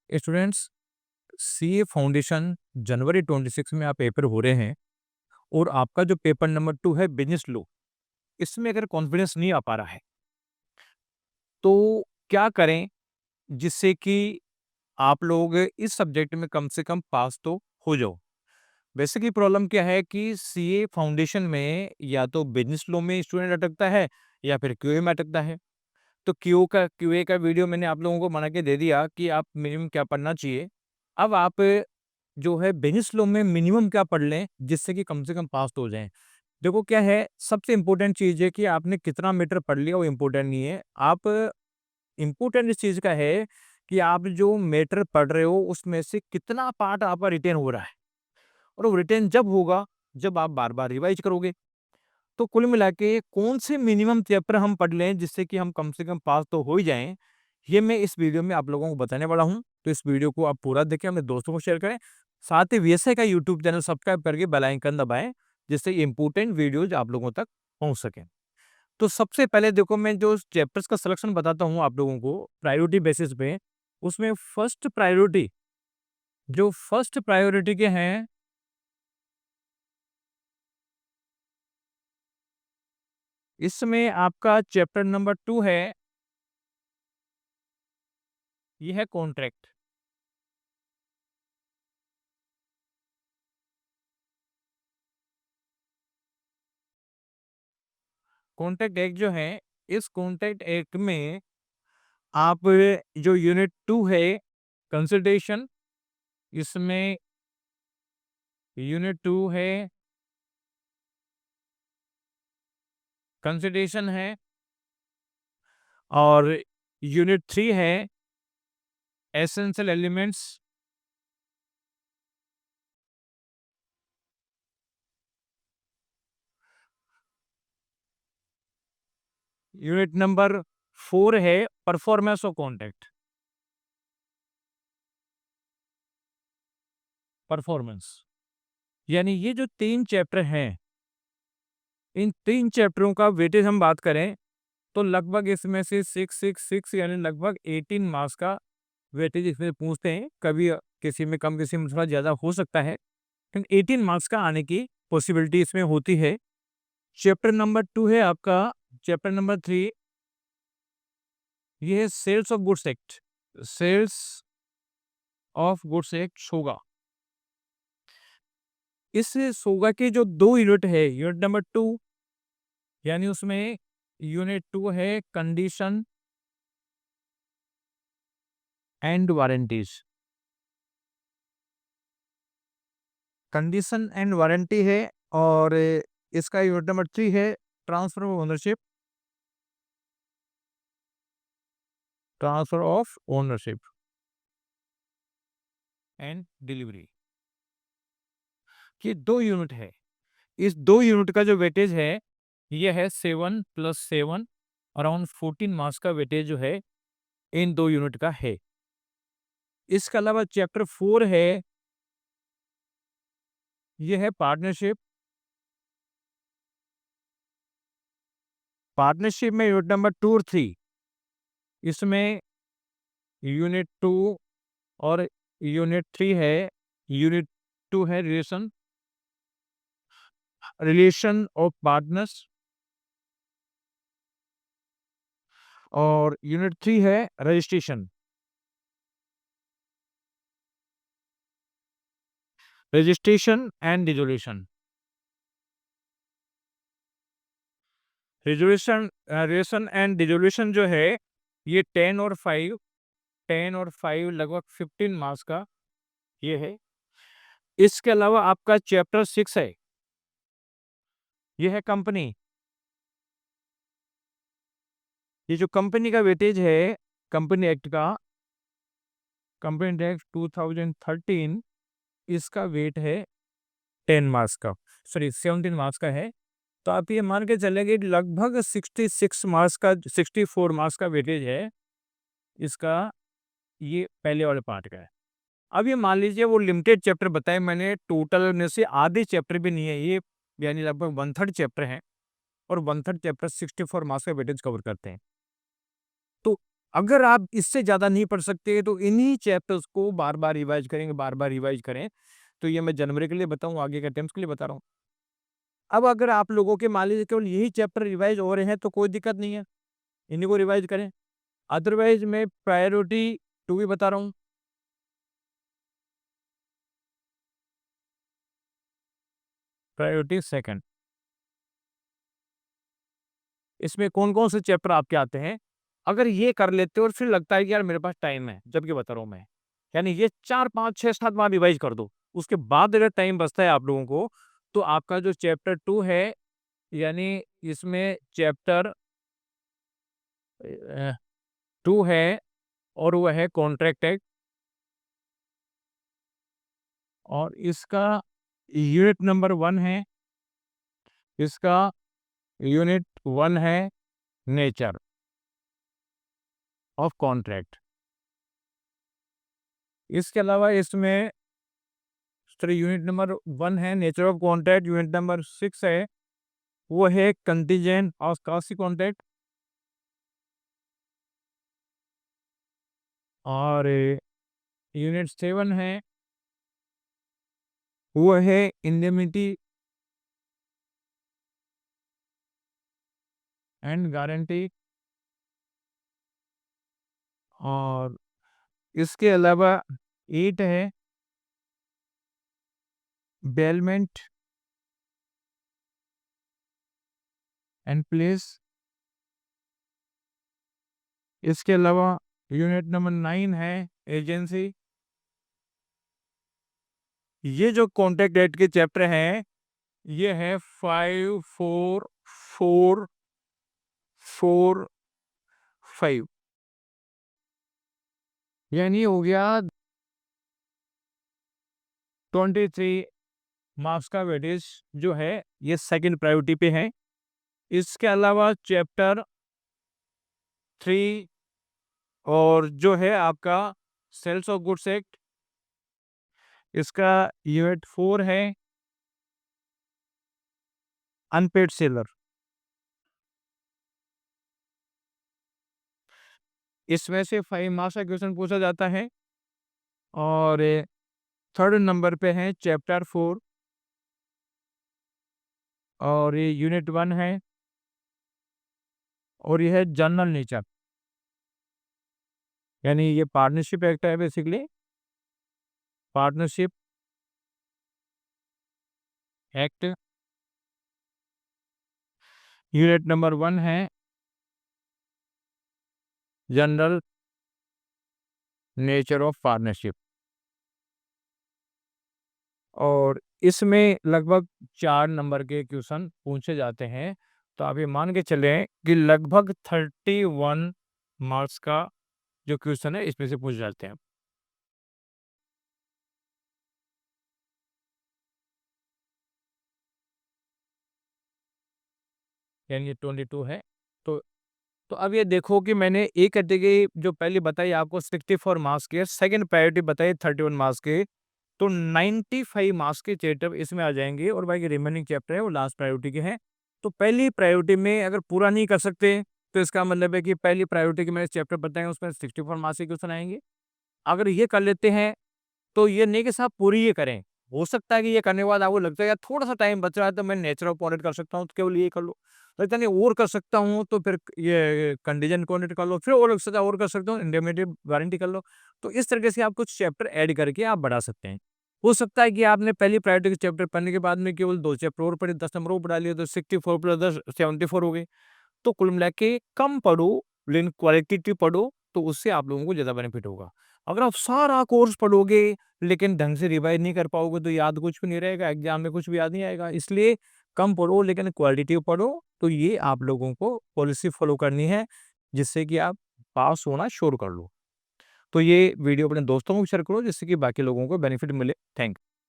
Students, CA foundation जनवरी 26 में आप paper हो रहे हैं और आपका जो पेपर नंबर 2 है बिजनेस लॉ, इसमें अगर कॉन्फिडेंस नहीं आ पा रहा है तो क्या करें जिससे कि आप लोग इस सब्जेक्ट में कम से कम पास तो हो जाओ। वैसे की प्रॉब्लम क्या है कि सीए फाउंडेशन में या तो बिजनेस लॉ में स्टूडेंट अटकता है या फिर क्यूए में अटकता है। तो क्यूए का वीडियो मैंने आप लोगों को बना के दे दिया कि आप मिनिमम क्या पढ़ना चाहिए। अब आप जो है बिजनेस लॉ में मिनिमम क्या पढ़ लें जिससे कि कम से कम पास तो हो जाएं। देखो क्या है, सबसे इम्पोर्टेंट चीज़ है कि आपने कितना मीटर पढ़ लिया वो इम्पोर्टेंट नहीं है। आप इम्पोर्टेंट इस चीज़ का है कि आप जो मैटर पढ़ रहे हो उसमें से कितना पार्ट आपका रिटेन हो रहा है, और वो रिटेन जब होगा जब आप बार-बार रिवाइज़ करोगे। तो कुल मिला के कौन से मिनिमम चैप्टर हम पढ़ लें जिससे कि हम कम से कम पास तो हो ही जाएँ, ये मैं इस वीडियो में आप लोगों को बताने वाला हूँ। तो इस वीडियो को आप पूरा देखें, अपने दोस्तों को शेयर करें। साथ ही वीएसए का यूट्यूब चैनल सब्सक्राइब करके बेल आइकन दबाएँ, जिससे इम्पोर्टेंट वीडियोज़ आप लोगों तक पहुँच सकें। तो सबसे पहले देखो, मैं जो चैप्टर्स का सिलेक्शन बताता हूँ आप लोगों को प्रायोरिटी बेसिस पे, उसमें फर्स्ट प्रायोरिटी के हैं, इसमें आपका चैप्टर नंबर 2 है, ये है कॉन्ट्रैक्ट। कॉन्ट्रैक्ट एक्ट जो है, इस कॉन्ट्रैक्ट एक्ट में आप जो यूनिट 2 है कंसल्टेशन, इसमें यूनिट 2 है कंसल्टेशन है, और यूनिट 3 है एसेंशियल एलिमेंट्स। यूनिट नंबर 4 है परफॉर्मेंस ऑफ कॉन्ट्रैक्ट। परफॉर्मेंस यानी ये जो 3 चैप्टर हैं, इन 3 चैप्टरों का वेटेज हम बात करें तो लगभग इसमें से 6 यानी लगभग 18 मार्क्स का वेटेज इसमें पूछते हैं। कभी किसी में कम, किसी में थोड़ा ज़्यादा हो सकता है, लेकिन 18 मार्क्स का आने की पॉसिबिलिटी इसमें होती है। चैप्टर नंबर 2 है आपका, चैप्टर नंबर 3, ये है sales of goods act. Sales of goods act सोगा। इस सोगा के जो 2 यूनिट है, यूनिट नंबर 2 यानी उसमें यूनिट 2 है condition and warranties. Condition and warranty है, और इसका यूनिट नंबर 3 है transfer of ownership. Transfer of ownership and delivery, ये 2 यूनिट है। इस 2 यूनिट का जो वेटेज है ये है 7 + 7, अराउंड 14 मार्क्स का वेटेज जो है इन 2 यूनिट का है। इसके अलावा चैप्टर 4 है, ये है पार्टनरशिप। पार्टनरशिप में यूनिट नंबर 2 और 3, इसमें यूनिट 2 और यूनिट 3 है। यूनिट 2 है रिलेशन ऑफ पार्टनर्स, और यूनिट 3 है registration. Registration and dissolution. Resolution and dissolution जो है ये 10 और 5 लगभग 15 मार्क्स का ये है। इसके अलावा आपका चैप्टर 6 है, ये है कंपनी। ये जो कंपनी का वेटेज है, कंपनी एक्ट का, कंपनी एक्ट 2013, इसका वेट है 10 मार्क्स का, सॉरी 17 मार्क्स का है। तो आप ये मान के चले कि लगभग 66 मार्क्स का, 64 मार्क्स का वेटेज है इसका, ये पहले वाले पार्ट का है। अब ये मान लीजिए वो लिमिटेड चैप्टर बताए मैंने, टोटल में से आधे चैप्टर भी नहीं है ये, यानी लगभग 1/3 चैप्टर हैं, और 1/3 चैप्टर 64 मार्क्स का वेटेज कवर करते हैं। तो अगर आप इससे ज़्यादा नहीं पढ़ सकते तो इन्हीं चैप्टर्स को बार-बार रिवाइज़ करेंगे, बार-बार रिवाइज़ करें। तो ये मैं जनवरी के लिए बताऊँ, आगे के अटेम्प्ट्स के लिए बता रहा हूँ। अब अगर आप लोगों के मान लीजिए केवल यही चैप्टर रिवाइज़ हो रहे हैं तो कोई दिक्कत नहीं है, इन्हीं को रिवाइज़ करें। अदरवाइज़ मैं प्रायोरिटी 2 भी बता रहा हूँ। प्रायोरिटी सेकंड, इसमें कौन-कौन से चैप्टर आपके आते हैं? अगर ये कर लेते हो और फिर लगता है कि यार मेरे पास टाइम है, जबकि बता रहा हूँ मैं। यानी ये 4, 5, 6, 7 बार रिवाइज़ कर दो। उसके बाद अगर टाइम बचता है आप लोगों को, तो आपका जो चैप्टर 2 है, यानी इसमें चैप्टर 2 है और वो है कॉन्ट्रैक्ट एक्ट, और इसका यूनिट नंबर 1 है, इसका यूनिट 1 है नेचर ऑफ कॉन्ट्रैक्ट। इसके अलावा इसमें यूनिट नंबर 1 है nature of contract, unit number 6 है, वो है कंटीजेंट और कॉस्ट कॉन्ट्रैक्ट, और यूनिट 7 है, वो है इंडेमनिटी एंड गारंटी, और इसके अलावा 8 है बेलमेंट एंड प्लेस। इसके अलावा यूनिट नंबर 9 है एजेंसी। ये जो कॉन्ट्रैक्ट डेट के चैप्टर हैं, ये है 5, 4, 4, 4, 5, यानी हो गया 23 मार्क्स का वेटेज जो है ये सेकंड प्रायोरिटी पे है। इसके अलावा चैप्टर 3 और जो है आपका सेल्स ऑफ गुड्स एक्ट, इसका यूनिट 4 है अनपेड सेलर। इसमें से 5 मार्क्स का क्वेश्चन पूछा जाता है, और थर्ड नंबर पे है चैप्टर 4, और ये यूनिट 1 है, और ये है जनरल नेचर, यानी ये पार्टनरशिप एक्ट है basically, partnership act. Unit number 1 है जनरल नेचर ऑफ पार्टनरशिप, और इसमें लगभग 4 नंबर के क्वेश्चन पूछे जाते हैं। तो आप ये मान के चलें कि लगभग 31 मार्क्स का जो क्वेश्चन है इसमें से पूछ जाते हैं। यानी ये 22 है। तो अब ये देखो कि मैंने एक कैटेगरी जो पहले बताई आपको 64 मार्क्स के, सेकंड प्रायोरिटी बताई 31 मार्क्स के, तो 95 मार्क्स के चैप्टर इसमें आ जाएंगे, और बाकी रिमेनिंग चैप्टर है वो लास्ट प्रायोरिटी के हैं। तो पहली प्रायोरिटी में अगर पूरा नहीं कर सकते तो इसका मतलब है कि पहली प्रायोरिटी के मैंने चैप्टर बताए उसमें 64 मार्क्स के क्वेश्चन आएंगे। अगर ये कर लेते हैं तो ये नहीं कि साहब पूरी ये करें, हो सकता है कि ये करने के बाद आपको लगता है यार थोड़ा सा टाइम बच रहा है तो मैं नेचर ऑफ पॉलिट कर सकता हूँ, तो केवल ये कर लो। लगता नहीं और कर सकता हूँ तो फिर ये कंडीजेंट क्वांटिटी कर लो, फिर और लग सकता है और कर सकता हूँ इंडेमनिटी वारंटी कर लो। तो इस तरीके से आप कुछ चैप्टर ऐड करके आप बढ़ा सकते हैं। हो सकता है कि आपने पहली प्रायोरिटी के चैप्टर पढ़ने के बाद में केवल 2 चैप्टर और पढ़े, 10 नंबर और बढ़ा लिए, तो 64 प्लस 10 74 हो गए। तो कुल मिला के कम पढ़ो लेकिन क्वालिटेटिव पढ़ो, तो उससे आप लोगों को ज़्यादा बेनिफिट होगा। अगर आप सारा कोर्स पढ़ोगे लेकिन ढंग से रिवाइज़ नहीं कर पाओगे तो याद कुछ भी नहीं रहेगा, एग्ज़ाम में कुछ भी याद नहीं आएगा। इसलिए कम पढ़ो लेकिन क्वालिटेटिव पढ़ो, तो ये आप लोगों को पॉलिसी फ़ॉलो करनी है, जिससे कि आप पास होना श्योर कर लो। तो ये वीडियो अपने दोस्तों को भी शेयर करो जिससे कि बाकी लोगों को बेनिफिट मिले। थैंक